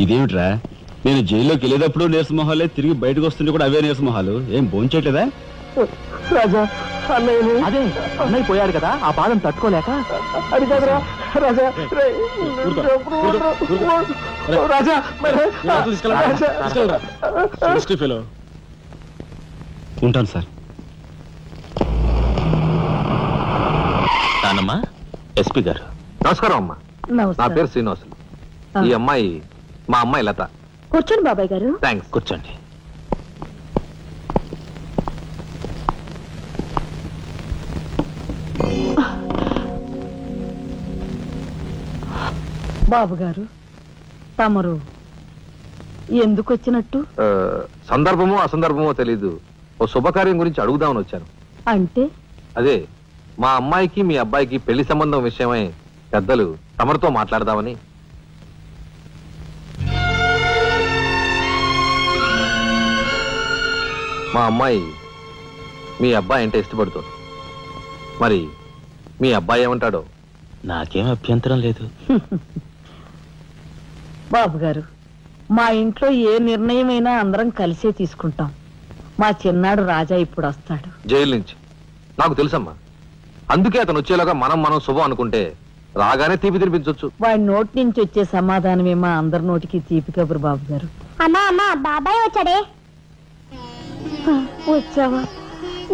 ఇదేమిట్రా, నేను జైల్లోకి వెళ్ళేటప్పుడు నీరసమొహాలే, తిరిగి బయటకు వస్తుంటే కూడా అవే నీరసమొహాలు. ఏం భోంచేయట్లేదా? రాజా అన్నయ్యని అదే అన్నయ్య పోయాడు కదా, ఆ బాధను తట్టుకోలేక. అది కాదురా రాజా. రాజా ఉంటాను సార్. నానమ్మా, ఎస్పీ గారు. నమస్కారం అమ్మా. నా పేరు శ్రీనివాసులు. ఈ అమ్మాయి మా అమ్మాయి లత. కూర్చోండి బాబాయ్ గారు. థ్యాంక్స్. కూర్చోండి. బాబు గారు, తమరు ఎందుకు వచ్చినట్టు? సందర్భమో అసందర్భమో తెలీదు, ఓ శుభకార్యం గురించి అడుగుదామని వచ్చాను. అంటే అదే మా అమ్మాయికి మీ అబ్బాయికి పెళ్లి సంబంధం విషయమై పెద్దలు తమరితో మాట్లాడదామని. మా అమ్మాయి మీ అబ్బాయి అంటే ఇష్టపడుతుంది. మరి మీ అబ్బాయి ఏమంటాడో? నాకేం అభ్యంతరం లేదు. బాబు గారు, మా ఇంట్లో ఏ నిర్ణయమైనా అందరం కలిసే తీసుకుంటాం. మా చిన్నాడు రాజా ఇప్పుడు వస్తాడు జైలు నుంచి. నాకు తెలుసమ్మా, అందుకే అతను వచ్చేలాగా మనం శుభం అనుకుంటే రాగానే తీపి తినిపించవచ్చు. వాడి నోటి నుంచి వచ్చే సమాధానమే మా అందరి నోటికి తీపి కబురు. బాబు గారు. అమ్మా బాబాయ్ వచ్చాడే. వచ్చావా?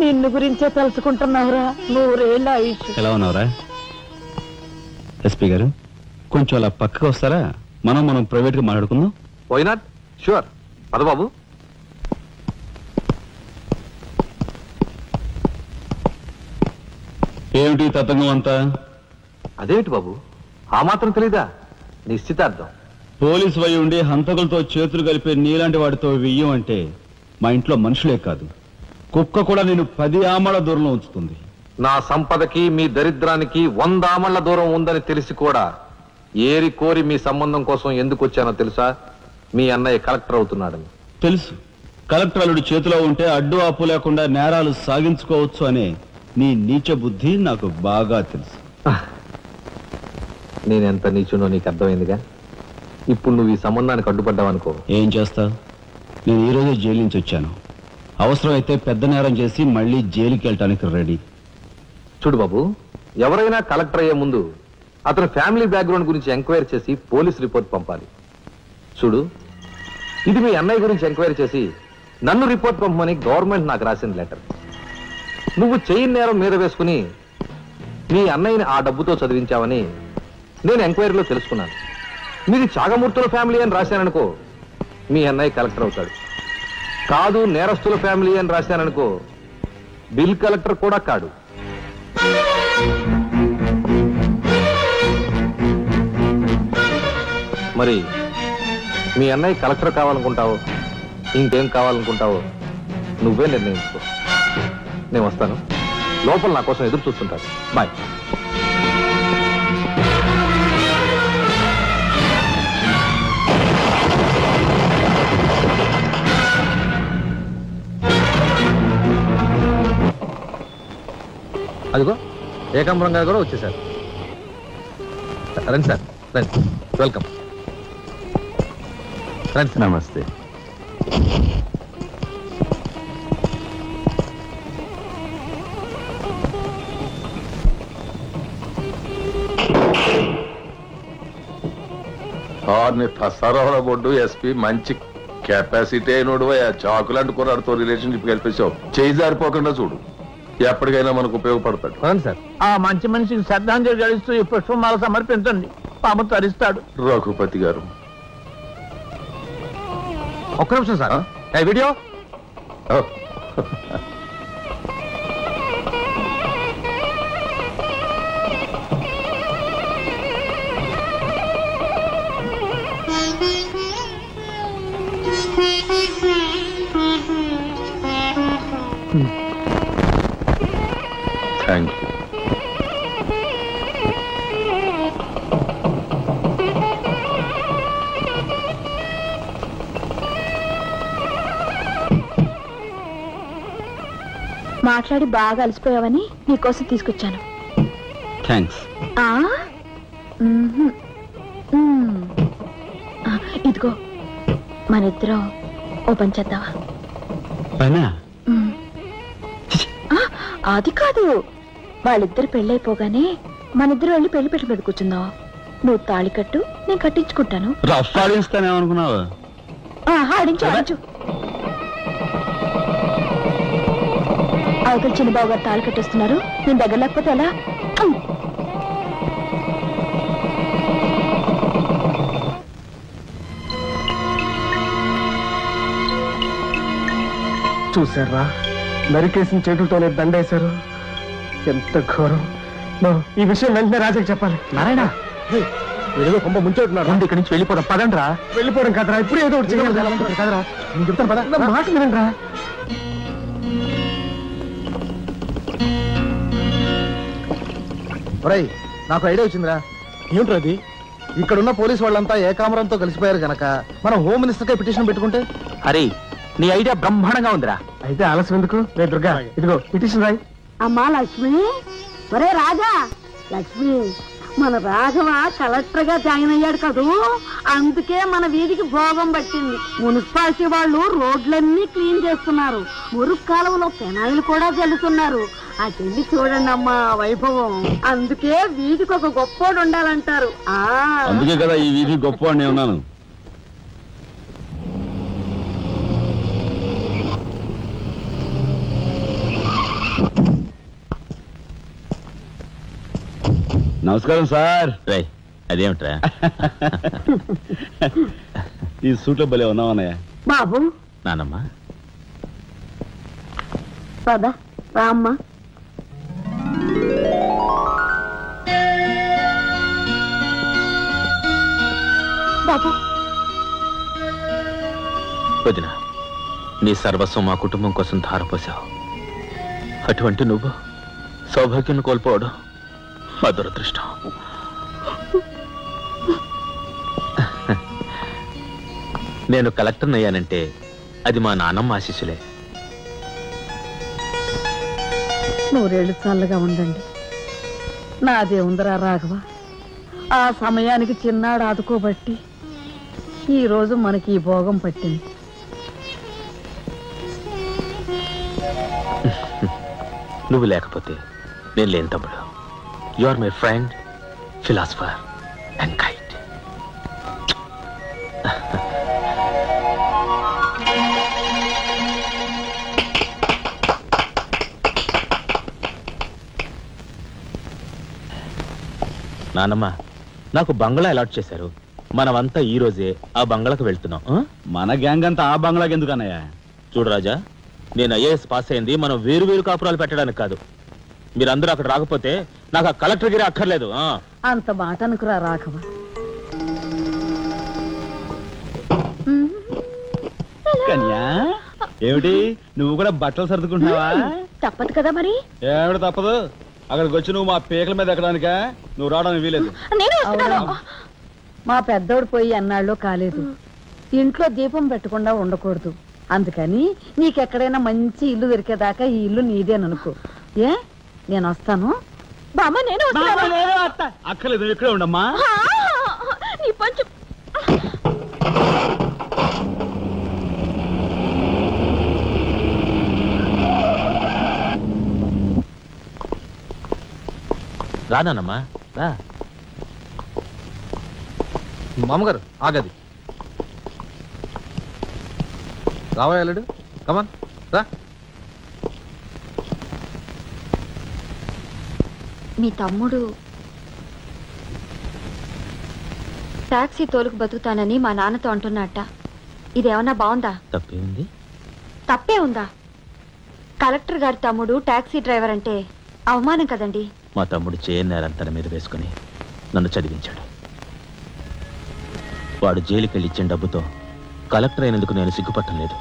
నిన్ను గురించే తలుచుకుంటున్నావురా. 100 ఏళ్ళ ఆయుష్. ఎలా ఉన్నావురా? ఎస్పీ గారు, కొంచెం అలా పక్కకు వస్తారా? మనం ప్రైవేట్ గా మాట్లాడుకుందాం. Why not? షూర్. పద బాబు. ఏమిటి తతంగం అంతా? అదేమిటి బాబు, ఆ మాత్రం తెలీదా? నిశ్చితార్థం. పోలీసు వై ఉండి హంతకులతో చేతులు కలిపే నీలాంటి వాడితో వెయ్యం అంటే మా ఇంట్లో మనుషులే కాదు, కుక్క కూడా నేను 10 ఆమళ్ల దూరంలో ఉంచుతుంది. నా సంపదకి మీ దరిద్రానికి 100 ఆమళ్ల దూరం ఉందని తెలిసి కూడా ఏరి కోరి మీ సంబంధం కోసం ఎందుకు వచ్చానో తెలుసా? మీ అన్నయ్య కలెక్టర్ అవుతున్నాడని. తెలుసు. కలెక్టర్ అల్లుడి చేతిలో ఉంటే అడ్డు ఆపు లేకుండా నేరాలు సాగించుకోవచ్చు అనే నీ నీచ బుద్ధి నాకు బాగా తెలుసు. నేనెంత నీచునో నీకు అర్థమైందిగా. ఇప్పుడు నువ్వు ఈ సంబంధానికి అడ్డుపడ్డావనుకో, ఏం చేస్తావు? నేను ఈ రోజే జైలు నుంచి వచ్చాను. అవసరమైతే పెద్ద నేరం చేసి మళ్ళీ జైలుకి వెళ్ళటానికి రెడీ. చూడు బాబు, ఎవరైనా కలెక్టర్ అయ్యే ముందు అతని ఫ్యామిలీ బ్యాక్గ్రౌండ్ గురించి ఎంక్వైరీ చేసి పోలీస్ రిపోర్ట్ పంపాలి. చూడు, ఇది మీ అన్నయ్య గురించి ఎంక్వైరీ చేసి నన్ను రిపోర్ట్ పంపమని గవర్నమెంట్ నాకు రాసిన లెటర్. నువ్వు చెయ్యి నేరం మీద వేసుకుని మీ అన్నయ్యని ఆ డబ్బుతో చదివించావని నేను ఎంక్వైరీలో తెలుసుకున్నాను. మీది చాగమూర్తుల ఫ్యామిలీ అని రాశాననుకో, మీ అన్నయ్య కలెక్టర్ అవుతాడు. కాదు నేరస్తుల ఫ్యామిలీ అని రాశాననుకో, బిల్ కలెక్టర్ కూడా కాడు. మరి మీ అన్నయ్య కలెక్టర్ కావాలనుకుంటావో ఇంకేం కావాలనుకుంటావో నువ్వే నిర్ణయించుకో. నేను వస్తాను. లోపల నా కోసం ఎదురు చూస్తుంటాను. బాయ్. అదిగో ఏకాంబరం గారు కూడా వచ్చేసారు. రండి సార్, రండి. వెల్కమ్. రండి. నమస్తే. ఫసారావుల బొడ్డు ఎస్పీ మంచి కెపాసిటీ అయినోడు. చాకులాంటి కుర్రాడితో రిలేషన్షిప్ కల్పించావు. చేయి జారిపోకుండా చూడు, ఎప్పటికైనా మనకు ఉపయోగపడతాడు. అవును సార్. ఆ మంచి మనిషికి శ్రద్ధాంజలి గడిస్తూ ఈ పుష్పమాల సమర్పించండి, పాము తరిస్తాడు. రఘుపతి గారు, ఒక్క నిమిషం సార్. Video thank you. మాట్లాడి బాగా అలసిపోయావని నీకోసం తీసుకొచ్చాను. థ్యాంక్స్. ఇదిగో మనిద్దరం ఓ పని చేద్దావా? అది కాదు, వాళ్ళిద్దరు పెళ్ళైపోగానే మనిద్దరు వెళ్ళి పెళ్లి పెట్టి మీద కూర్చుందాం. నువ్వు తాళి కట్టు, నేను కట్టించుకుంటాను. రఫ్ ఆడిస్తానేమనుకున్నావు? ఆడించు ఆడించు. అవతల చిన్నబాబు గారు తాళి కట్టేస్తున్నారు, నేను దగ్గర లేకపోతే ఎలా? చూసారా, నరికేసిన చేతులతోనే దండేశారు. ఎంత ఘోరం. ఈ విషయం వెంటనే రాజాకి చెప్పాలి. నారాయణ, ఏదో కొంప ముంచెట్టున్నారు. ఇక్కడి నుంచి వెళ్ళిపోదాం, పదండ్రా. వెళ్ళిపోవడం కాదరా, ఇప్పుడు ఏదో ఒకటి చేయాలి కదరా. నేను చెప్తాను పద, నా మాట వినండిరా. నాకు ఐడియా వచ్చిందిరా. ఏమిట్రా అది? ఇక్కడున్న పోలీసు వాళ్ళంతా ఏకామరంతో కలిసిపోయారు గనక మనం హోమ్ మినిస్టర్ కే పిటిషన్ పెట్టుకుంటే. అరే, నీ ఐడియా బ్రహ్మాండంగా ఉందిరా. అయితే ఆలస్యం ఎందుకు? రే దుర్గా, ఇదిగో పిటిషన్ రాయి. అమ్మా లక్ష్మి, ఒరే రాజా, లక్ష్మి, మన రాఘవ కలెక్టర్ గా జాయిన్ అయ్యాడు కదూ, అందుకే మన వీధికి భోగం పట్టింది. మున్సిపాలిటీ వాళ్ళు రోడ్లన్నీ క్లీన్ చేస్తున్నారు, మురుగు కాలువలో పెనాయిలు కూడా చల్లుతున్నారు. అటెళ్ళి చూడండి అమ్మా వైభవం. అందుకే వీధికి ఒక గొప్పోడు ఉండాలంటారు. అందుకే కదా ఈ వీధి గొప్పవాడిని ఉన్నాను. నమస్కారం సార్. రై, అదేమిట్రా ఈ సూట్లో భలే ఉన్నావన్నయ్య. బాబు నానమ్మా, పద రామ్మా. బాబు, వదిన, నీ సర్వస్వం మా కుటుంబం కోసం ధారపోసావు. అటువంటి నువ్వు సౌభాగ్యం కోల్పోవడం మా దురదృష్టం. నేను కలెక్టర్ అయ్యానంటే అది మా నాన్నమ్మ ఆశీస్సులే. నూరేళ్లు చల్లగా ఉండండి. నాదే ఉందరా రాఘవ, ఆ సమయానికి చిన్నాడు ఆదుకోబట్టి ఈ రోజు మనకి ఈ భోగం పట్టింది. నువ్వు లేకపోతే నేను లేని తమ్ముడు. You are my friend, philosopher and guide. నానమ్మ, నాకు బంగ్లా అలాట్ చేశారు. మనమంతా ఈ రోజే ఆ బంగ్లాకు వెళ్తున్నాం. మన గ్యాంగ్ అంతా ఆ బంగ్లాకి ఎందుకు అన్నయ్య? చూడు రాజా, నేను ఐఏఎస్ పాస్ అయింది మనం వేరు వేరు కాపురాలు పెట్టడానికి కాదు. మీరందరూ అక్కడ రాకపోతే నాకు ఆ కలెక్టర్ గిరి అక్కర్లేదు. అంత మాట అనుకురా రాఘవ. కన్యా, ఏమిటి నువ్వు కూడా బట్టలు సర్దుకుంటున్నావా? తప్పదు కదా మరి. ఏమిటి తప్పదు? అక్కడికి వచ్చి నువ్వు మా పీకల మీద ఎక్కడానికా? నువ్వు రావడానికి వీలేదు. మా పెద్దోడు పోయి అన్నాళ్ళు కాలేదు. ఇంట్లో దీపం పెట్టకుండా ఉండకూడదు. అందుకని నీకెక్కడైనా మంచి ఇల్లు దొరికేదాకా ఈ ఇల్లు నీదేననుకో. ఏ, నేను వస్తాను. బామ్మ, నేను అక్కర్లేదు, నువ్వు ఇక్కడే ఉండమ్మా. నీ పంచు. రానమ్మా, రా. మామగారు ఆగది. రావాయలుడు, కమాన్ రా. మీ తమ్ముడు టాక్సీ తోలుకు బతుకుతానని మా నాన్నతో అంటున్నట్ట. ఇదేమన్నా బాగుందా? తప్పే ఉంది. తప్పే ఉందా? కలెక్టర్ గారి తమ్ముడు టాక్సీ డ్రైవర్ అంటే అవమానం కదండి. మా తమ్ముడు చేయన్నారని తన మీద వేసుకుని నన్ను చదివించాడు. వాడు జైలుకెళ్ళి ఇచ్చిన డబ్బుతో కలెక్టర్ అయినందుకు నేను సిగ్గుపట్టం లేదు.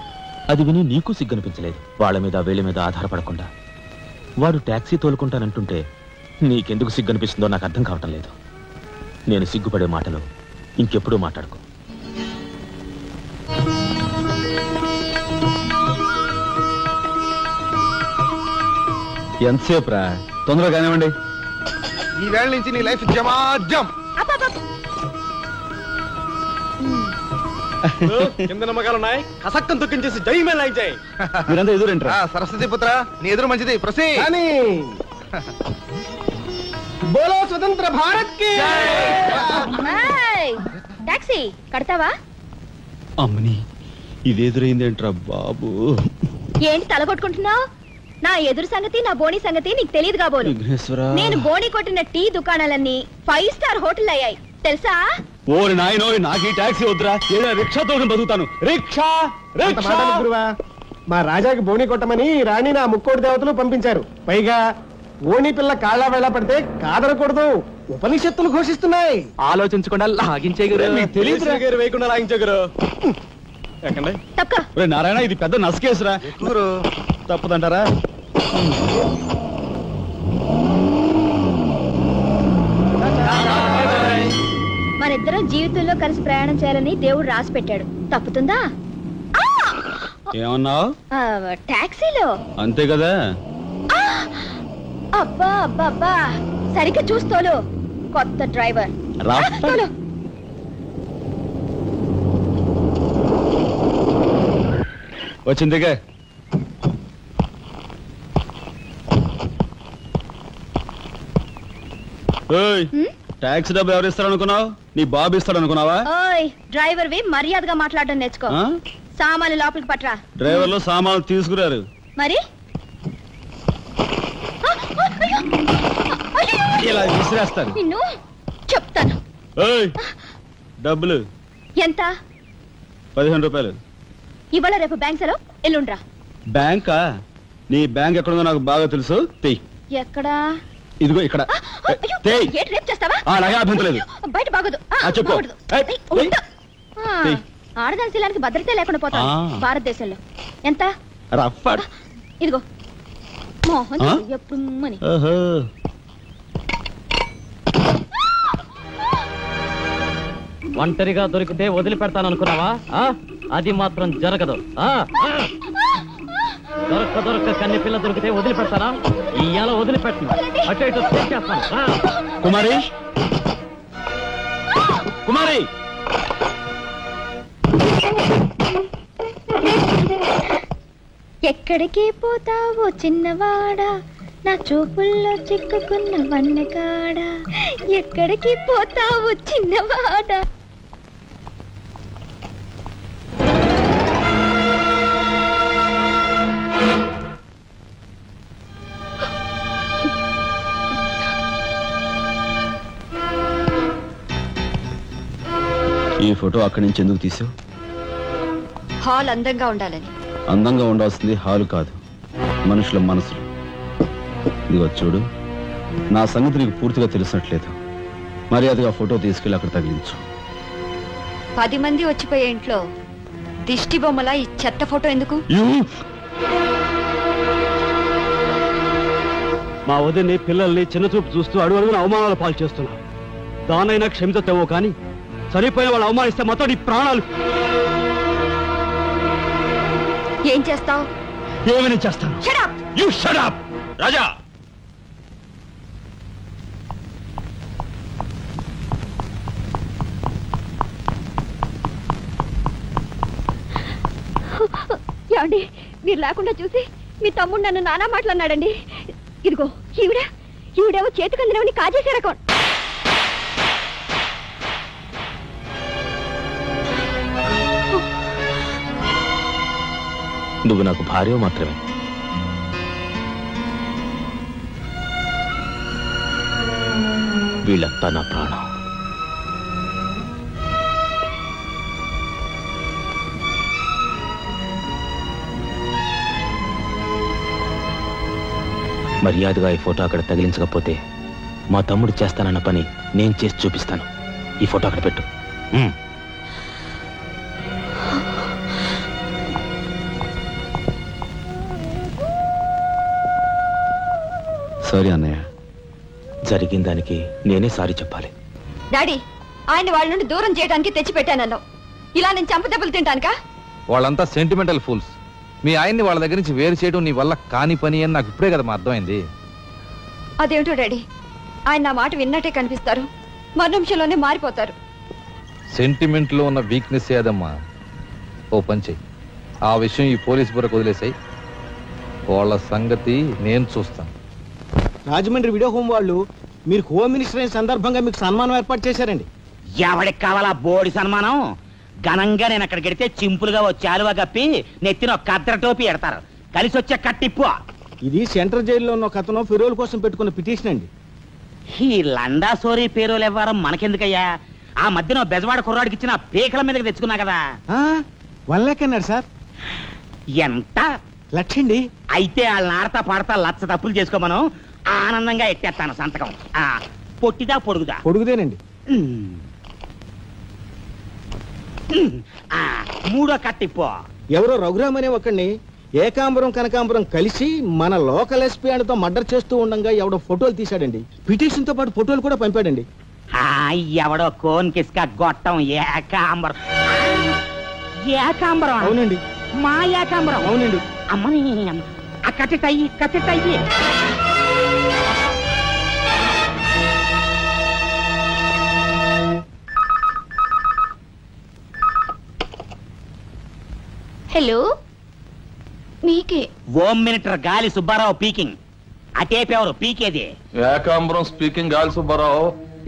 అది విని నీకు సిగ్గనిపించలేదు. వాళ్ళ మీద వీళ్ళ మీద ఆధారపడకుండా వాడు టాక్సీ తోలుకుంటానంటుంటే నీకెందుకు సిగ్గనిపిస్తుందో నాకు అర్థం కావటం లేదు. నేను సిగ్గుపడే మాటలు ఇంకెప్పుడూ మాట్లాడుకో. ఎంతసేపు రా? తొందరగా కానివ్వండి. ఈ వేళ నుంచి నీ లైఫ్ జమాజం. కింద నమ్మకాలున్నాయి కసక్కం తొక్కించేసి జై మేళ జై. మీరంతా ఎదురేంట్రా? సరస్వతి పుత్ర నీ ఎదురు మంచిది ప్రసీ. బోలో స్వతంత్ర భారత్ కి టాక్సీ కడతావా? అమ్మని ఇది ఎదురైందేంట్రా బాబు? ఏంటి తల కొట్టుకుంటున్నావు? నా ఎదురు సంగతి నా బోణి సంగతి నీకు తెలియదు కాబోలు. నేను బోణి కొట్టిన టీ దుకాణాలన్నీ 5 స్టార్ హోటల్ అయ్యాయి తెలుసా? ఓరి నాయనో నాకు ఈ టాక్సీ వద్దురా, ఏదో రిక్షాతో బతుకుతాను. రిక్షా గురువా, మా రాజాకి బోణి కొట్టమని రాణి నా ముక్కోటి దేవతలు పంపించారు. పైగా ఓణి పిల్ల కాళ్ళ వేళ పడితే కాదనకూడదు, ఉపనిషత్తులు ఘోషిస్తున్నాయి. ఆలోచించకుండా లాగించే తెలియదు వేయకుండా లాగించగరు. నారాయణ ఇది పెద్ద నసకేసురా. తప్పదంటారా? మనిద్దరం జీవితంలో కలిసి ప్రయాణం చేయాలని దేవుడు రాసి పెట్టాడు. తప్పుతుందా? ఏమన్నావు? టాక్సీలో అంతే కదా. అబ్బా అబ్బా అబ్బా సరిగ్గా చూస్తోలు. కొత్త డ్రైవర్ వచ్చిందిగా. టాక్సీ డబ్బు ఎవరు ఇస్తారు అనుకున్నావు? నీ బాబు ఇస్తాడు అనుకున్నావా? డ్రైవర్ వి మర్యాదగా మాట్లాడడం నేర్చుకో. సామాన్లు లోపలికి పట్రా. డ్రైవర్లు సామాన్లు తీసుకురారు మరి ఇలా విసిరేస్తారు. నిన్ను చెప్తాను. డబ్బులు ఎంత? 15 రూపాయలు. ఇవాళ రేపు బ్యాంక్ సెలవు, ఎల్లుండ్రా. బ్యాంకా? నీ బ్యాంక్ ఎక్కడుందో నాకు బాగా తెలుసు. తెయ్. ఎక్కడా? ఇదిగో ఇక్కడ. రేపు చేస్తావా? అలాగే అభ్యంతరం లేదు. బయట బాగోదు. చెప్పు. ఆడదాని శీలానికి భద్రత లేకుండా పోతా భారతదేశంలో. ఎంత? ఇదిగో మోహన్ ఎప్పుడు ఒంటరిగా దొరికితే వదిలిపెడతాను అనుకున్నావా? అది మాత్రం జరగదు. దొరక్క కన్ని పిల్ల దొరికితే వదిలిపెడతానా? ఇయ్యాల వదిలిపెట్టను. అటు ఇటు చేస్తాను. కుమారి, కుమారి, ఎక్కడికి పోతావో చిన్నవాడా, నా చూపుల్లో చిక్కుకున్న వన్నకాడా. ఎక్కడికి పోతావో చిన్నవాడా. ఈ ఫోటో అక్కడి నుంచి ఎందుకు తీసావు? హాల్ అందంగా ఉండాలని. అందంగా ఉండాల్సింది హాలు కాదు, మనుషుల మనసులు. ఇదిగో చూడు, నా సంగతి నీకు పూర్తిగా తెలిసినట్లేదు. మర్యాదగా ఫోటో తీసుకెళ్ళి అక్కడ తగిలించు. 10 మంది వచ్చిపోయే ఇంట్లో దిష్టి బొమ్మలా ఈ చెత్త ఫోటో ఎందుకు? మా వదిని పిల్లల్ని చిన్నచూపు చూస్తూ అడుగున అవమానాలు పాలు చేస్తున్నా. దానైనా క్షమితేవో కానీ చనిపోయిన వాళ్ళు అవమానిస్తే మొత్తం నీ ప్రాణాలు. ఏం చేస్తావు? ఏమని చేస్తాను? రాజా, ఏమండి, మీరు లేకుండా చూసి మీ తమ్ముడు నన్ను నానా మాట్లాడినాడండి. ఇదిగో ఈవిడేవో చేతికి అందినవని కాజేసే రకం. నువ్వు నాకు భార్య మాత్రమే. వీళ్ళంతా నా ప్రాణం. మర్యాదగా ఈ ఫోటో అక్కడ తగిలించకపోతే మా తమ్ముడు చేస్తానన్న పని నేను చేసి చూపిస్తాను. ఈ ఫోటో అక్కడ పెట్టు. సారీ అన్నయ్య. జరిగిన దానికి నేనే సారీ చెప్పాలి. డాడీ, ఆయన వాళ్ళ నుండి దూరం చేయడానికి తెచ్చిపెట్టానన్నావు. ఇలా నేను చంపదెబ్బలు తింటానుకా? వాళ్ళంతా సెంటిమెంటల్ ఫూల్స్. మీ ఆయన్ని వాళ్ళ దగ్గర నుంచి వేరు చేయడం నీ వల్ల కాని పని అని నాకు ఇప్పుడే కదా మా అర్థమైంది. అదేమిటో డాడీ, ఆయన నా మాట విన్నట్టే కనిపిస్తారు, మరు నిమిషంలోనే మారిపోతారు. సెంటిమెంట్ లో ఉన్న వీక్నెస్ ఏదమ్మా. ఓ పని చెయ్యి, ఆ విషయం ఈ పోలీస్ బుర్రకు వదిలేసాయి. వాళ్ళ సంగతి నేను చూస్తాను. రాజమండ్రి వీడియో హోమ్ వాళ్ళు మీరు హోమ్ మినిస్టర్ అయిన సందర్భంగా మీకు సన్మానం ఏర్పాటు చేశారండి. ఎవడికి కావాలా బోడి సన్మానం? ఘనంగా నేను అక్కడికి వెడితే చింపులుగా ఓ చాలువా కప్పి నెత్తిన ఒక కద్దర టోపీ ఎడతారు. కలిసి వచ్చే కట్టిప్పు. ఇది సెంట్రల్ జైల్లో ఉన్న ఒక అతను ఫిరోల్ కోసం పెట్టుకున్న పిటిషన్ అండి. ఈ లండా సోరీ పేరోలు ఇవ్వడం మనకెందుకయ్యా? ఆ మధ్యన బెజవాడ కుర్రాడికి ఇచ్చిన పీకల మీదకి తెచ్చుకున్నా కదా. 1 lakh అన్నాడు సార్. ఎంత? 1,00,000 అండి. అయితే వాళ్ళని ఆడతా పాడతా లచ్చ తప్పులు చేసుకోమను, ఆనందంగా ఎట్టేస్తాను సంతకం. పొట్టిదా పొడుగుదా? పొడుగుదేనండి. మూడో కట్టిప్పు. ఎవరో రఘురామ్ అనే ఒకడిని ఏకాంబరం కనకాంబరం కలిసి మన లోకల్ ఎస్పీ అండ్తో మర్డర్ చేస్తూ ఉండగా ఎవడో ఫోటోలు తీశాడండి. పిటిషన్ తో పాటు ఫోటోలు కూడా పంపాడండి. ఎవడో కోన్ కిస్క గొట్టం ఏకాంబరం. ఏకాంబరం? అవునండి. మా ఏకాంబరం? అవునండి. అమ్మని కట్టెటయ్యి కట్టెటయ్యి. హలో, మీకే హోమ్ మినిస్టర్ గాలి సుబ్బారావు పీకింగ్. అటేపెవరు పీకేది? ఏకాంబరం స్పీకింగ్. గాలి సుబ్బారావు,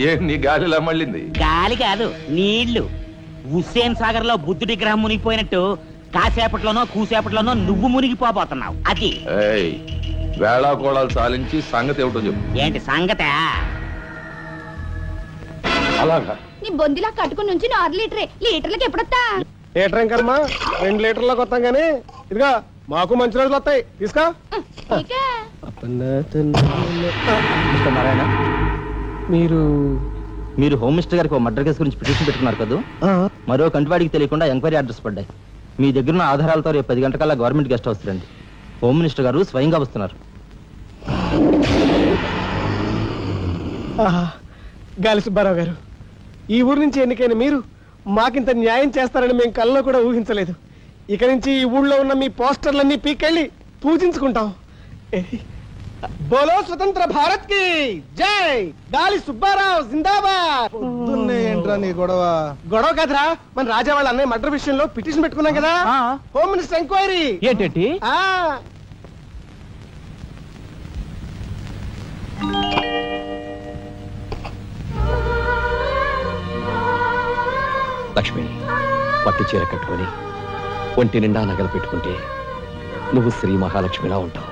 ఏంటి నీ గాలిలా మళ్ళింది? గాలి కాదు, నీళ్లు. హుస్సేన్ సాగర్ లో బుద్ధుడి గ్రహం మునిగిపోయినట్టు కాసేపట్లోనో కూసేపట్లోనో నువ్వు మునిగిపోబోతున్నావు. అది వేళాకోళాలు సాలించి సంగతి ఏమిటో చెప్పు. ఏంటి సంగత? అలాగా నీ బొందిలా కట్టుకుని నుంచి 6 లీటరే. లీటర్లకి ఎప్పుడొస్తా? లీటర్ కర్మ 2 లీటర్లకు వస్తాం గానీ ఇదిగా మాకు మంచి రోజులు వస్తాయి. తీసుకో. నారాయణ, మీరు హోమ్ మినిస్టర్ గారికి ఒక మర్డర్ కేసు గురించి పిటిషన్ పెట్టుకున్నారు కదా. మరో కంటివాడికి తెలియకుండా ఎంక్వైరీ అడ్రస్ పడ్డాయి. మీ దగ్గర ఉన్న ఆధారాలతో రేపు 10 గంటకల్లా గవర్నమెంట్ గెస్ట్ హౌస్ రండి. హోమ్ మినిస్టర్ గారు స్వయంగా వస్తున్నారు. గాలి సుబ్బారావు గారు, ఈ ఊరు నుంచి ఎన్నికైన మీరు మాకింత న్యాయం చేస్తారని మేము కల్లో కూడా ఊహించలేదు. ఇక నుంచి ఈ ఊళ్ళో ఉన్న మీ పోస్టర్లన్నీ పీకెళ్ళి పూజించుకుంటాం. బోలో స్వతంత్ర భారత్ కి జై. గాలి సుబ్బారావు జిందాబాద్. ఏంట్రా నీ గొడవ? గొడవ కాదురా, మన రాజా వాళ్ళ అన్నయ్య మర్డర్ విషయంలో పిటిషన్ పెట్టుకున్నాం కదా. Home minister enquiry. ఏంటి? లక్ష్మి, పట్టు చీర కట్టుకొని ఒంటి నిండా నగలు పెట్టుకుంటే నువ్వు శ్రీ మహాలక్ష్మిలా ఉంటావు.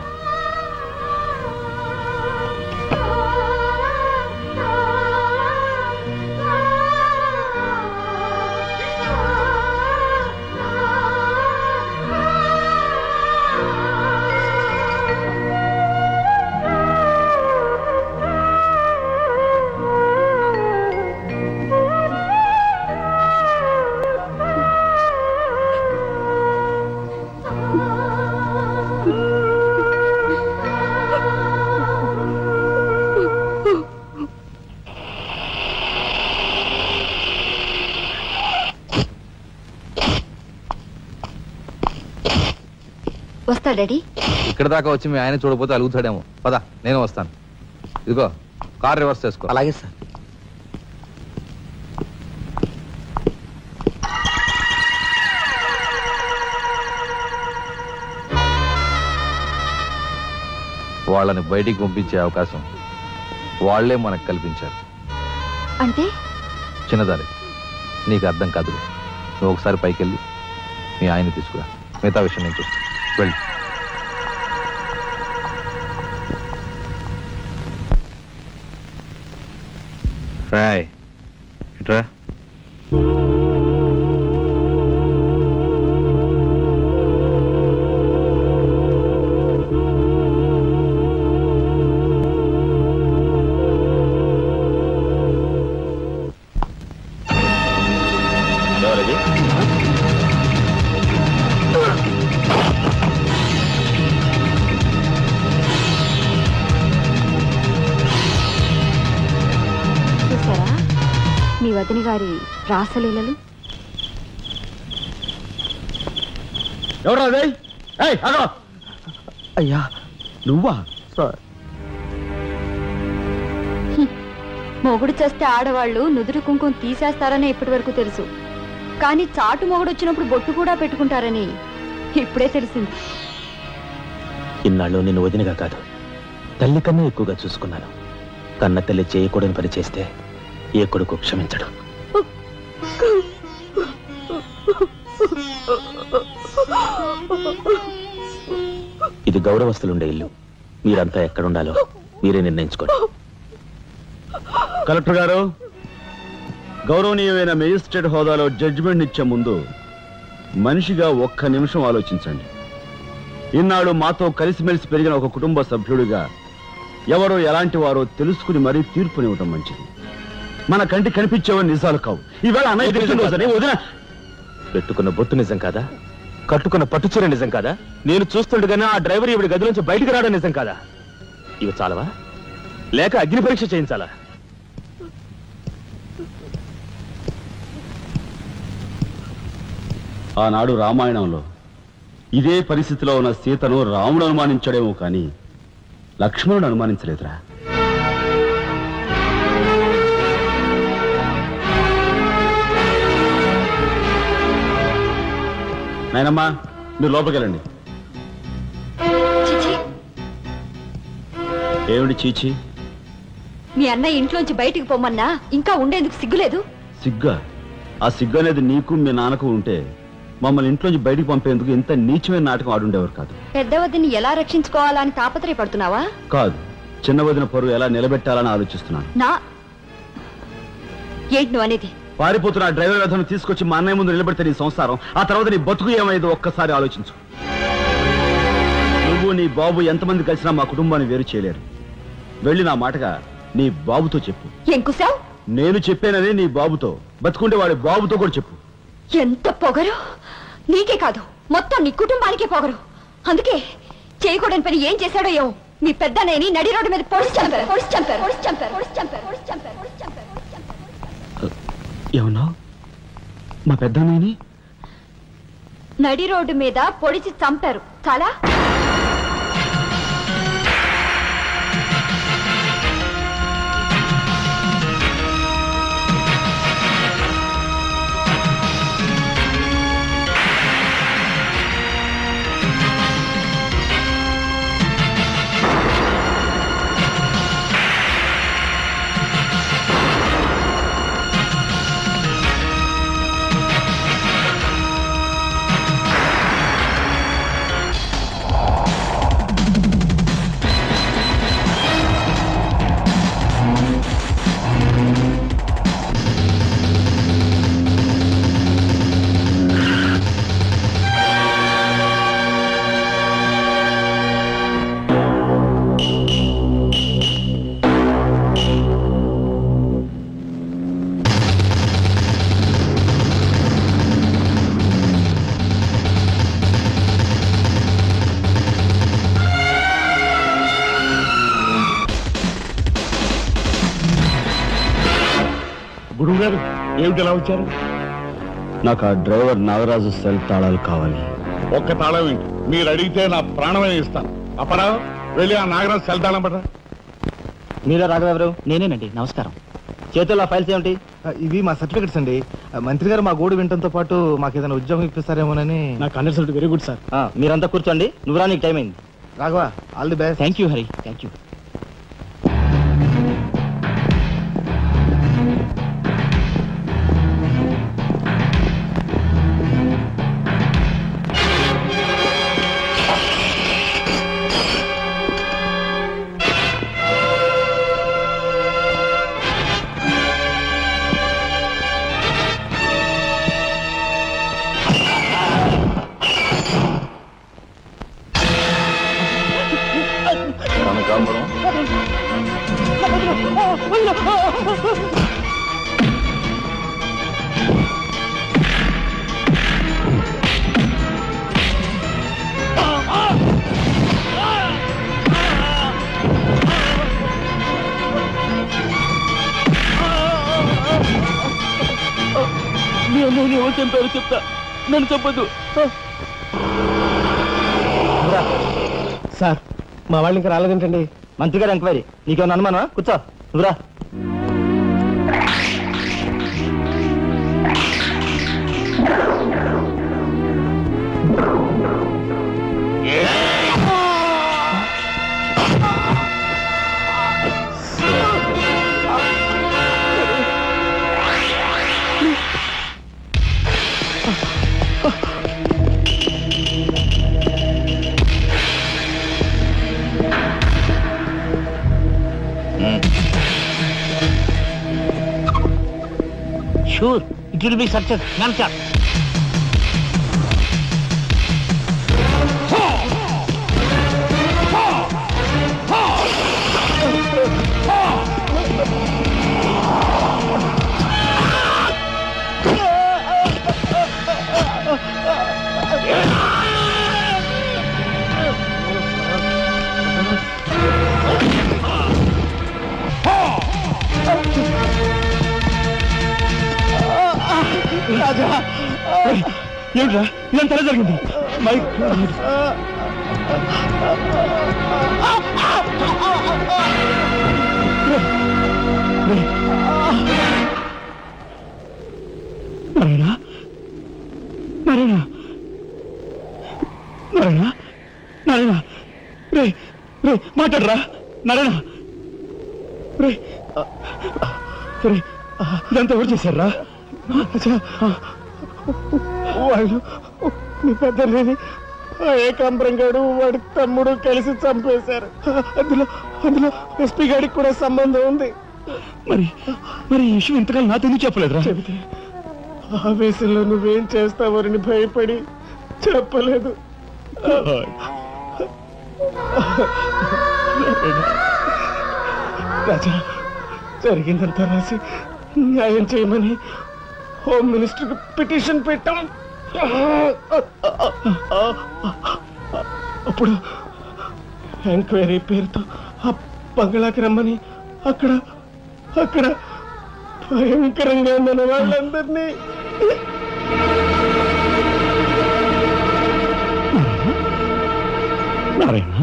వస్తా డాడీ. ఇక్కడ దాకా వచ్చి మీ ఆయన చూడపోతే అలుగుతాడేమో. పద, నేను వస్తాను. ఇదిగో కార్ రివర్స్ చేసుకో. అలాగే సార్. వాళ్ళని బయటికి పంపించే అవకాశం వాళ్లే మనకు కల్పించారు. అంటే చిన్నదారి, నీకు అర్థం కాదు. నువ్వు ఒకసారి పైకి వెళ్ళి మీ ఆయన్ని తీసుకురా. మిగతా విషయం నేను చూస్తాను. వెళ్ళి రాయ్ ఇట్రా. మీ వదిన గారి రాసలీలలు. అయ్యా నువ్వా? మొగుడు చేస్తే ఆడవాళ్ళు నుదురు కుంకుమ తీసేస్తారని ఇప్పటి వరకు తెలుసు. కానీ చాటు మొగుడు వచ్చినప్పుడు బొట్టు కూడా పెట్టుకుంటారని ఇప్పుడే తెలిసింది. ఇన్నాళ్ళు నిన్ను వదినగా కాదు, తల్లి కన్నా ఎక్కువగా చూసుకున్నాను. కన్న తల్లి చేయకూడని పని చేస్తే ఏ కొడుకు క్షమించడు. ఇది గౌరవస్తులుండే ఇల్లు. మీరంతా ఎక్కడుండాలో మీరే నిర్ణయించుకోండి. కలెక్టర్ గారు, గౌరవనీయమైన మేజిస్ట్రేట్ హోదాలో జడ్జిమెంట్ ఇచ్చే ముందు మనిషిగా ఒక్క నిమిషం ఆలోచించండి. ఇన్నాళ్ళు మాతో కలిసిమెలిసి పెరిగిన ఒక కుటుంబ సభ్యుడిగా ఎవరో ఎలాంటి వారో తెలుసుకుని మరీ తీర్పునివ్వటం మంచిది. మన కంటి కనిపించేవని నిజాలు కావు. ఈవేళ అన్నయ్య వదిన పెట్టుకున్న బొట్టు నిజం కాదా? కట్టుకున్న పట్టుచీర నిజం కాదా? నేను చూస్తుండగానే ఆ డ్రైవర్ ఇవిడి గది నుంచి బయటికి రావడం నిజం కాదా? ఇవి చాలవా, లేక అగ్ని పరీక్ష చేయించాలా? ఆనాడు రామాయణంలో ఇదే పరిస్థితిలో ఉన్న సీతను రాముడు అనుమానించాడేమో కానీ లక్ష్మణుడు అనుమానించలేదురా. నాయనమ్మా, మీరు లోపలికెళ్ళండి. ఏమిటి చీచి? మీ అన్నయ్య ఇంట్లోంచి బయటికి పొమ్మన్నా ఇంకా ఉండేందుకు సిగ్గులేదు? సిగ్గా? ఆ సిగ్గు అనేది నీకు మీ నాన్నకు ఉంటే మమ్మల్ని ఇంట్లోంచి బయటికి పంపేందుకు ఇంత నీచమైన నాటకం ఆడుండేవారు కాదు. పెద్ద వదిని ఎలా రక్షించుకోవాలా అని తాపత్రయపడుతున్నావా? కాదు, చిన్న వదిన పరువు ఎలా నిలబెట్టాలని ఆలోచిస్తున్నాను. ఏంటి నువ్వు అనేది? పారిపోతున్న డ్రైవర్ వ్యధను తీసుకొచ్చి మా అన్నయ్య ముందు నిలబెడితే నీ సంసారం, ఆ తర్వాత నీ బతుకు ఏమైందో ఒక్కసారి ఆలోచించు. నువ్వు నీ బాబు ఎంతమంది కలిసినా మా కుటుంబాన్ని వేరు చేయలేరు. వెళ్ళి నా మాటగా నీ బాబుతో చెప్పు. ఏం కుసావ్? నేను చెప్పానని నీ బాబుతో, బతుకుంటే వాడి బాబుతో కూడా చెప్పు. ఎంత పొగరు! నీకే కాదు, మొత్తం నీ కుటుంబానికే పొగరు. అందుకే చేయకూడని పని ఏం చేశాడో ఏమో మీ పెద్దనేని నడి రోడ్డు మీద పొడిచి చంపారు. ఏమన్నా? మా పెద్దనేని నడి రోడ్డు మీద పొడిచి చంపారు. చాలా గురువు గారు ఏమిటి ఎలా వచ్చారు? నాకు ఆ డ్రైవర్ నాగరాజు సెల్ తాళాలు కావాలి. ఒక్క తాళం ఏంటి, మీరు అడిగితే నా ప్రాణమే ఇస్తాను. అప్పరా వెళ్ళి ఆ నాగరాజు సెల్ తాళం పడరా. మీరా రాఘవెవరు? నేనేనండి. నమస్కారం. చేతుల్లో ఫైల్స్ ఏమిటి? ఇవి మా సర్టిఫికెట్స్ అండి. మంత్రి గారు మా గోడు వినటంతో పాటు మాకు ఏదైనా ఉద్యోగం ఇప్పిస్తారేమోనని. నాకు అండర్స్టాండ్. Very good sir. మీరంతా కూర్చోండి. నువ్వు రా, నీకు టైం అయింది. Raghava, all the best. Thank you Hari, thank you. ఎవరు చంపారు చెప్తా, నన్ను చెప్పదు. సార్, మా వాళ్ళు ఇంకా రాలేదేంటండి? మంత్రి గారు ఎంక్వైరీ. నీకేమన్నా అనుమానమా? కూర్చో, నువ్వురా. Sure, it will be success. Namaskar. రాజా ఏమిట్రా ఇదంతా ఎలా జరిగింది మైక్ నారాయణ నారాయణ నారాయణ నారాయణ రే రే మాట్లాడరా నారాయణ రే రే ఇదంతా ఎవరు చేశారా వాళ్ళు మీ పెద్దలేని ఏకాంబరం గారు వాడి తమ్ముడు కలిసి చంపేశారు. అందులో ఎస్పీ గారికి కూడా సంబంధం ఉంది. మరి మరి ఈ విషయం ఇంతకాలం నాతో ఎందుకు చెప్పలేదురా? చెబితే ఆవేశంలో నువ్వేం చేస్తావని భయపడి చెప్పలేదు. రాజా జరిగిందంతా రాసి న్యాయం చేయమని హోమ్ మినిస్టర్కి పిటిషన్ పెట్టాం. అప్పుడు ఎంక్వైరీ పేరుతో ఆ బంగ్లాకి రమ్మని అక్కడ భయంకరంగా మన వాళ్ళందరినీ నారాయణ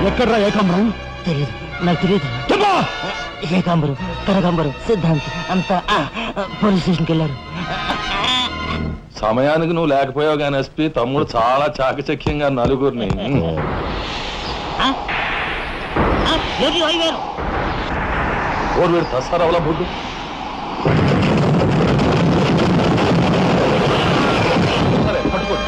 ఎక్కడ్రా ఏకాంబరం? తెలియదు, నాకు తెలియదు. ఏకాంబరం, కనకాంబరం, సిద్ధాంత్ అంతా పోలీస్ స్టేషన్కి వెళ్ళారు. సమయానికి నువ్వు లేకపోయావు కానీ ఎస్పీ తమ్ముడు చాలా చాకచక్యంగా నలుగురిని ఓరు తసారవల బుడ్డు పట్టుకోండి.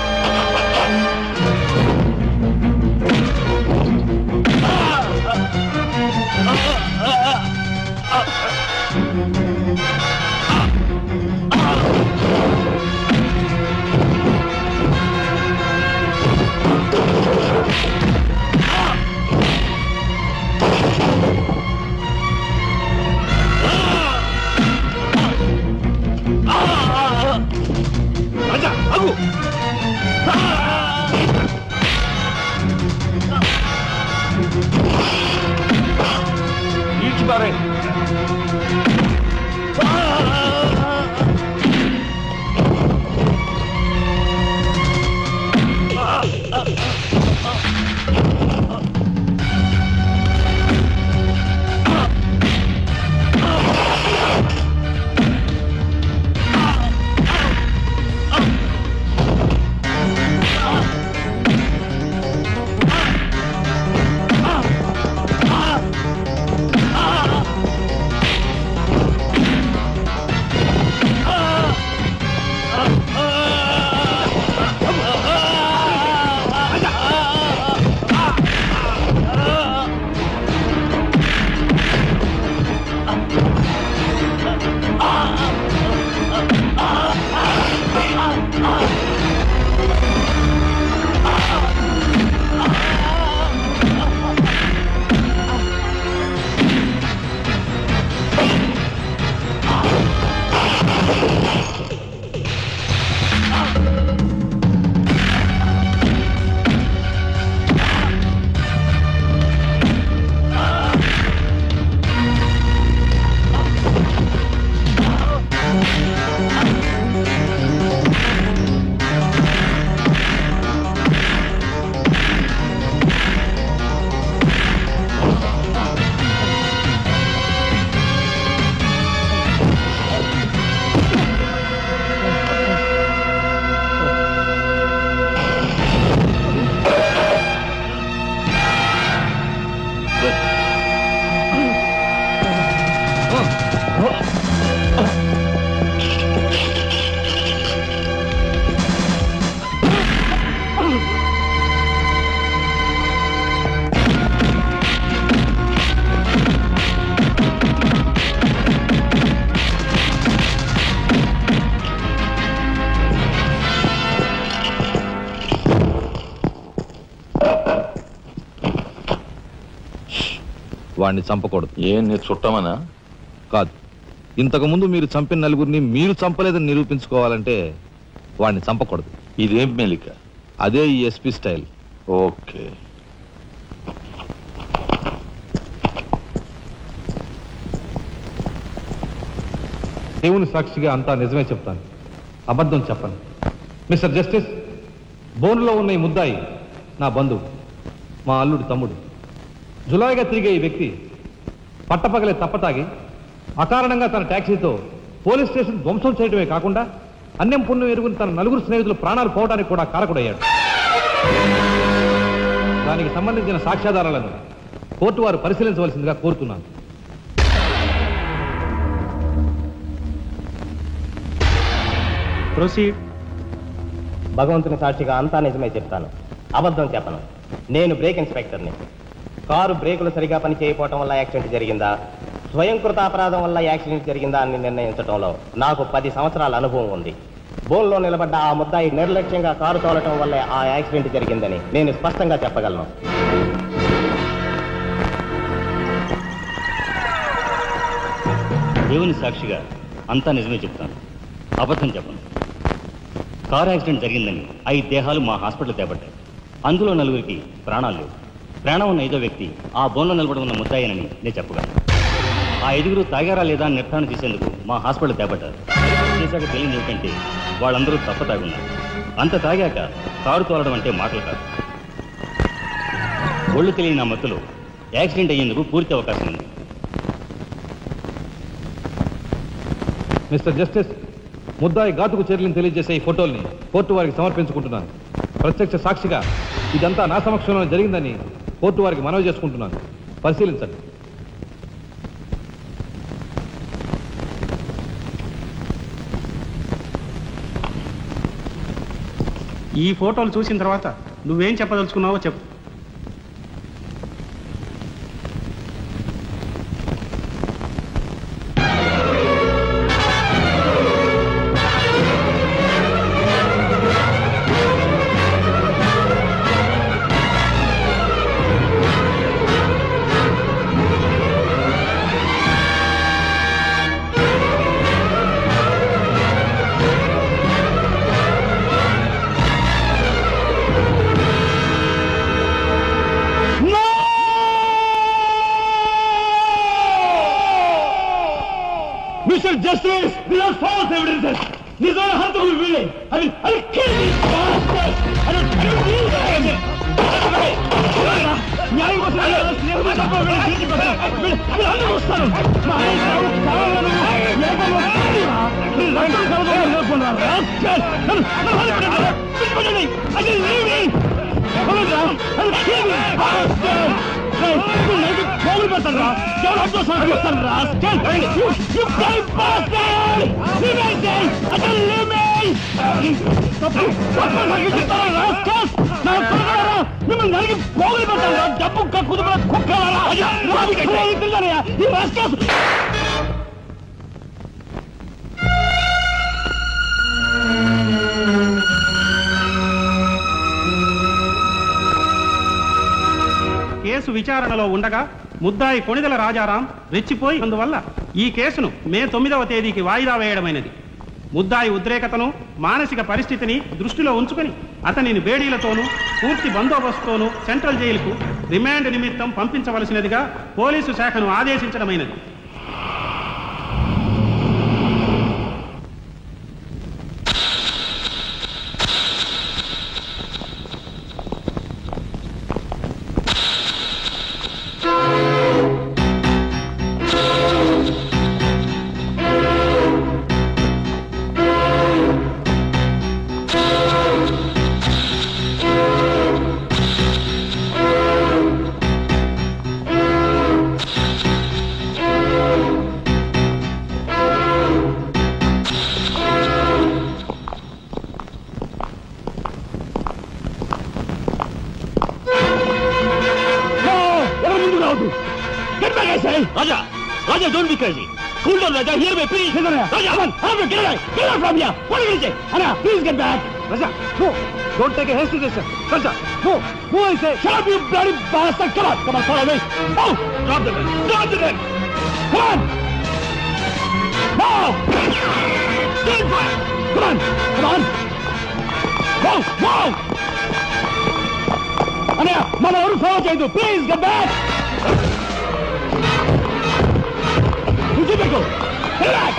వాడిని చంపకూడదు. ఏం నీ చుట్టమనా? కాదు, ఇంతకు ముందు మీరు చంపిన నలుగురిని మీరు చంపలేదని నిరూపించుకోవాలంటే వాడిని చంపకూడదు. ఇదేం మెలిక? అదే ఈ ఎస్పీ స్టైల్. ఓకే. దేవుని సాక్షిగా అంతా నిజమే చెప్తాను, అబద్ధం చెప్పను. మిస్టర్ జస్టిస్, బోన్లో ఉన్న ఈ ముద్దాయి నా బంధువు, మా అల్లుడు తమ్ముడు. జులాయిగా తిరిగే ఈ వ్యక్తి పట్టపగలే తప్పతాగి అకారణంగా తన ట్యాక్సీతో పోలీస్ స్టేషన్ ధ్వంసం చేయడమే కాకుండా అన్యం పుణ్యం ఎరుగుని తన నలుగురు స్నేహితులు ప్రాణాలు పోవడానికి కూడా కారకుడయ్యాడు. దానికి సంబంధించిన సాక్ష్యాధారాలను కోర్టు వారు పరిశీలించవలసిందిగా కోరుతున్నాను. ప్రొసీడ్. భగవంతుని సాక్షిగా అంతా నిజమే చెప్తాను, అబద్ధం చెప్పను. నేను బ్రేక్ ఇన్స్పెక్టర్ని. కారు బ్రేకులు సరిగా పని చేయకపోవటం వల్ల యాక్సిడెంట్ జరిగిందా, స్వయంకృత అపరాధం వల్ల యాక్సిడెంట్ జరిగిందా అని నిర్ణయించడంలో నాకు 10 సంవత్సరాల అనుభవం ఉంది. బోన్లో నిలబడ్డ ఆ ముద్దాయి నిర్లక్ష్యంగా కారు తోలటం వల్లే ఆ యాక్సిడెంట్ జరిగిందని నేను స్పష్టంగా చెప్పగలను. దేవుని సాక్షిగా అంతా నిజమే చెప్తాను, అబద్ధం చెప్పను. కారు యాక్సిడెంట్ జరిగిందని 5 దేహాలు మా హాస్పిటల్ తేబడ్డాయి. అందులో 4గురికి ప్రాణాలు లేవు. ప్రాణం ఉన్న 5వ వ్యక్తి ఆ బోన్లో నిలబడి ఉన్న ముద్దాయనని నేను చెప్పగలను. ఆ 5గురు తాగారా లేదా అని నిర్ధారణ చేసేందుకు మా హాస్పిటల్ తేబడ్డారు. చేశాక తెలియదు ఏమిటంటే వాళ్ళందరూ తప్ప తాగున్నారు. అంత తాగాక కారు తోలడం అంటే మాటలు కాదు. ఒళ్ళు తెలియని ఆ మత్తులో యాక్సిడెంట్ అయ్యేందుకు పూర్తి అవకాశం ఉంది. మిస్టర్ జస్టిస్, ముద్దాయి ఘాతుకు చర్యలను తెలియజేసే ఈ ఫోటోల్ని కోర్టు వారికి సమర్పించుకుంటున్నాను. ప్రత్యక్ష సాక్షిగా ఇదంతా నా సమక్షంలో జరిగిందని కోర్టు వారికి మనవి చేసుకుంటున్నాను. పరిశీలించండి. ఈ ఫోటోలు చూసిన తర్వాత నువ్వేం చెప్పదలుచుకున్నావో చెప్పు. Mr. Justice, these are false evidences. These are harmful willing. I'll kill these bastards. I don't believe that. న్యాయం కోసం వస్తాను. పోగులు పెడతాను రా, ఎవరు అడ్డోసారి వస్తాను రా. మిమ్మల్ని నలిగి పోగులు పెడతాను రా. డబ్బు కుదురు కుక్కలారా. ఈ రాష్ట్ర కేసు విచారణలో ఉండగా ముద్దాయి కొణిదెల రాజారాం రెచ్చిపోయి అందువల్ల ఈ కేసును మే 9వ తేదీకి వాయిదా వేయడమైనది. ముద్దాయి ఉద్రేకతను, మానసిక పరిస్థితిని దృష్టిలో ఉంచుకొని అతనిని బేడీలతోనూ పూర్తి బందోబస్తుతోనూ సెంట్రల్ జైలుకు రిమాండ్ నిమిత్తం పంపించవలసినదిగా పోలీసు శాఖను ఆదేశించడమైనది. Raja, Raja, don't be crazy. Cool down, Raja. Hear me, please. Raja, come on. Get away. Get away from here. What are you going to say? Anna, please get back. Raja, no. Don't take a hasty decision. Raja, no. No, I say. Shut up, you bloody bastard. Come on. Come on, follow me. No. Drop the gun. Drop the gun. Come on. No. Stand fire. Come on. Come on. Go. Go. Anna, మన ఎవరు follow చేయదు. Please get back. Get back. Get back.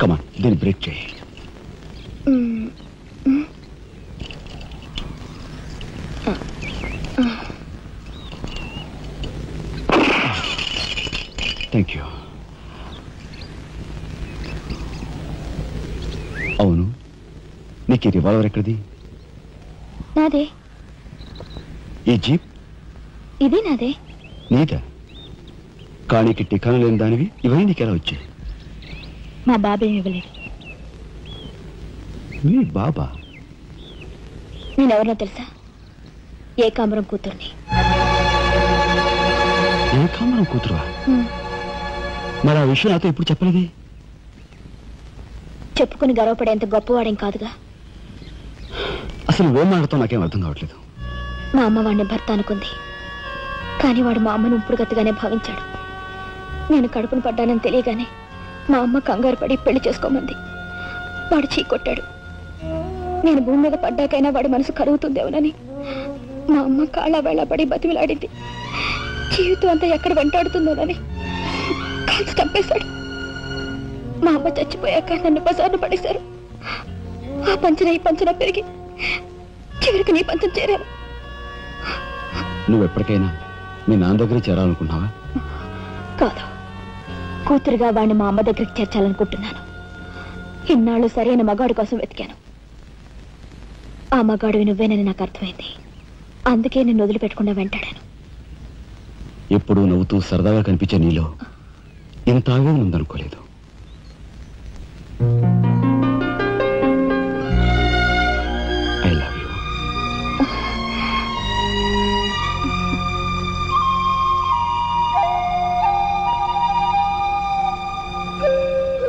Come on, then break చేయి. Thank you. అవును, నీకు ఈ revolver ఎక్కడిది? నాదే. ఈ జీప్? ఇది నాదే. నీదా? కానీకి టికాను లేని దానివి ఇవన్నీ నీకెలా వచ్చాయి? మా బాబే ఇవ్వలేదు. మీ బాబా? నేనెవరినో తెలుసా? ఏకాంబరం కూతుర్ని. ఏకాంబరం కూతురువా? మరి ఆ విషయం నాతో ఇప్పుడు చెప్పలేదే? చెప్పుకుని గర్వపడేంత గొప్పవాడేం కాదుగా. అసలు ఏం మాట్లాడుతావు నాకేం అర్థం కావట్లేదు. మా అమ్మ వాడిని భర్త అనుకుంది, కానీ వాడు మా అమ్మను ఇప్పుడు గతిగానే భావించాడు. నేను కడుపును పడ్డానని తెలియగానే మా అమ్మ కంగారు పడి పెళ్లి చేసుకోమంది. వాడు చీకొట్టాడు. నేను భూమి మీద పడ్డాకైనా వాడి మనసు కరుగుతుందేమోనని మా అమ్మ కాళ్ళ వేళ పడి బతిమిలాడింది. జీవితం అంతా ఎక్కడ వెంటాడుతుందోనని కాల్చి చంపేశాడు. మా అమ్మ చచ్చిపోయాక నన్ను బజార్ను పడేశారు. ఆ పంచన ఈ పంచన పెరిగి చివరికి నీ పంచం చేరాను. నువ్వు ఎప్పటికైనా మీ నాన్న దగ్గర చేరాలనుకున్నావా? కాదు, కూతురుగా వాడిని మా అమ్మ దగ్గరికి చేర్చాలనుకుంటున్నాను. ఇన్నాళ్ళు సరైన మగాడు కోసం వెతికాను. ఆ మగాడివి నువ్వేనని నాకు అర్థమైంది. అందుకే నేను వదిలిపెట్టకుండా వెంటాడాను. ఎప్పుడూ నవ్వుతూ సరదాగా కనిపించే నీలో ఇంత ఆవేదన ఉందనుకోలేదు.